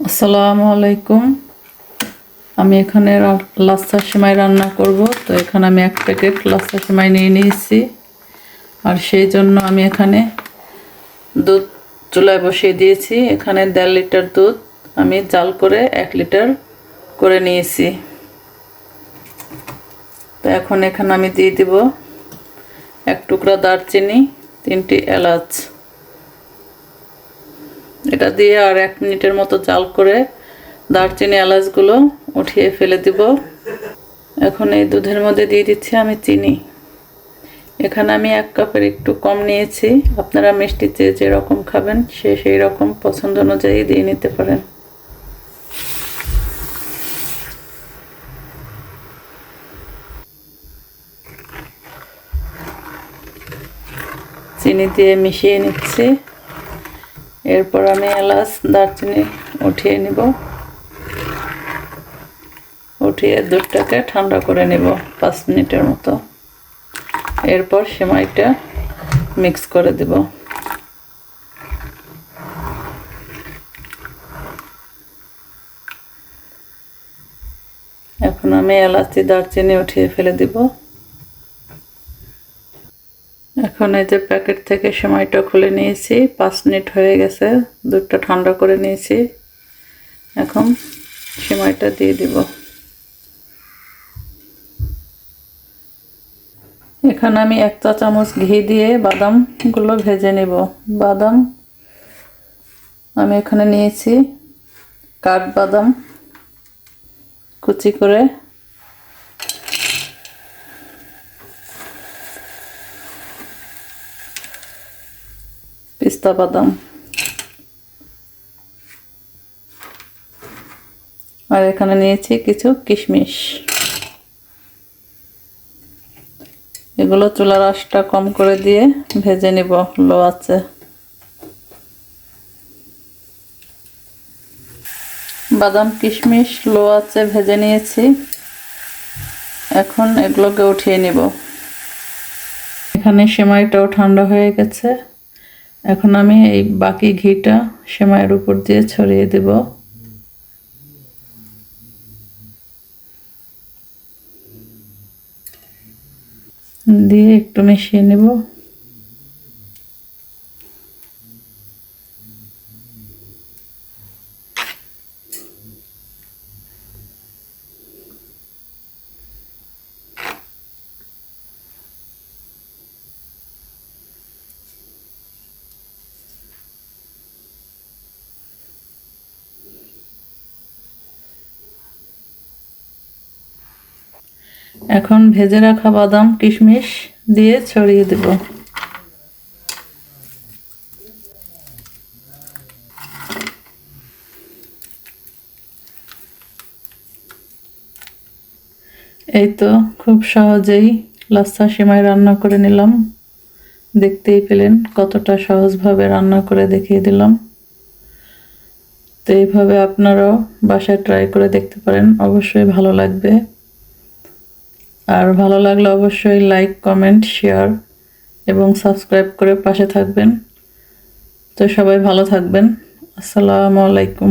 আসসালামু আলাইকুম। আমি এখানে লাচ্ছা সেমাই রান্না করব। তো এখানে আমি 1 প্যাকেট লাচ্ছা সেমাই নিয়ে নিয়েছি। আর সেই জন্য আমি এখানে দুধ চুলায় বসিয়ে দিয়েছি। এখানে 1.5 লিটার দুধ আমি জাল করে 1 লিটার করে নিয়েছি। তো এখন এখানে আমি দিয়ে দিব 1 টুকরা দারচিনি, 3টি এলাচ। এটা দিয়ে আর 1 মিনিটের মতো জাল করে দারচিনি এলাচগুলো উঠিয়ে ফেলে দিব। এখন এই দুধের মধ্যে দিয়ে দিচ্ছি আমি চিনি। এখানে আমি 1 কাপের একটু কম নিয়েছি। আপনারা মিষ্টি যে যেরকম খাবেন সেই রকম পছন্দ অনুযায়ী দিয়ে নিতে পারেন। চিনি দিয়ে মিশিয়ে নিচ্ছি। এরপর আমি এলাচ দারচিনি উঠিয়ে নিব। উঠিয়ে দুধটাকে ঠান্ডা করে নেব 5 মিনিটের মতো। এরপর সেমাইটা মিক্স করে দেব। এখন আমি এলাচি দারচিনি উঠিয়ে ফেলে দিব। এখন এই যে প্যাকেট থেকে সেমাইটা খুলে নিয়েছি। 5 মিনিট হয়ে গেছে, দুধটা ঠান্ডা করে নিয়েছি। এখন সেমাইটা দিয়ে দিব। এখানে আমি 1 চা চামচ ঘি দিয়ে বাদামগুলো ভেজে নেব। বাদাম আমি এখানে নিয়েছি কাঠবাদাম কুচি করে, পিস্তা বাদাম, আর এখানে নিয়েছি কিছু কিশমিশ। এগুলো চুলার আঁচটা কম করে দিয়ে ভেজে নিব লো আঁচে। বাদাম কিশমিশ লো আঁচে ভেজে নিয়েছি। এখন এগুলোকে উঠিয়ে নিব। এখানে সেমাইটাও ঠান্ডা হয়ে গেছে। এখন আমি এই বাকি ঘিটা সেমাইয়ের উপর দিয়ে ছড়িয়ে দেব। দিয়ে একটু মিশিয়ে নেব। এখন ভেজে রাখা বাদাম কিশমিশ দিয়ে ছড়িয়ে দেব। এই তো খুব সহজেই লাচ্ছা সেমাই রান্না করে নিলাম। দেখতেই পেলেন কতটা সহজভাবে রান্না করে দেখিয়ে দিলাম। তো এইভাবে আপনারাও বাসায় ট্রাই করে দেখতে পারেন, অবশ্যই ভালো লাগবে। আর ভালো লাগলে অবশ্যই লাইক, কমেন্ট, শেয়ার এবং সাবস্ক্রাইব করে পাশে থাকবেন। তো সবাই ভালো থাকবেন। আসসালামু আলাইকুম।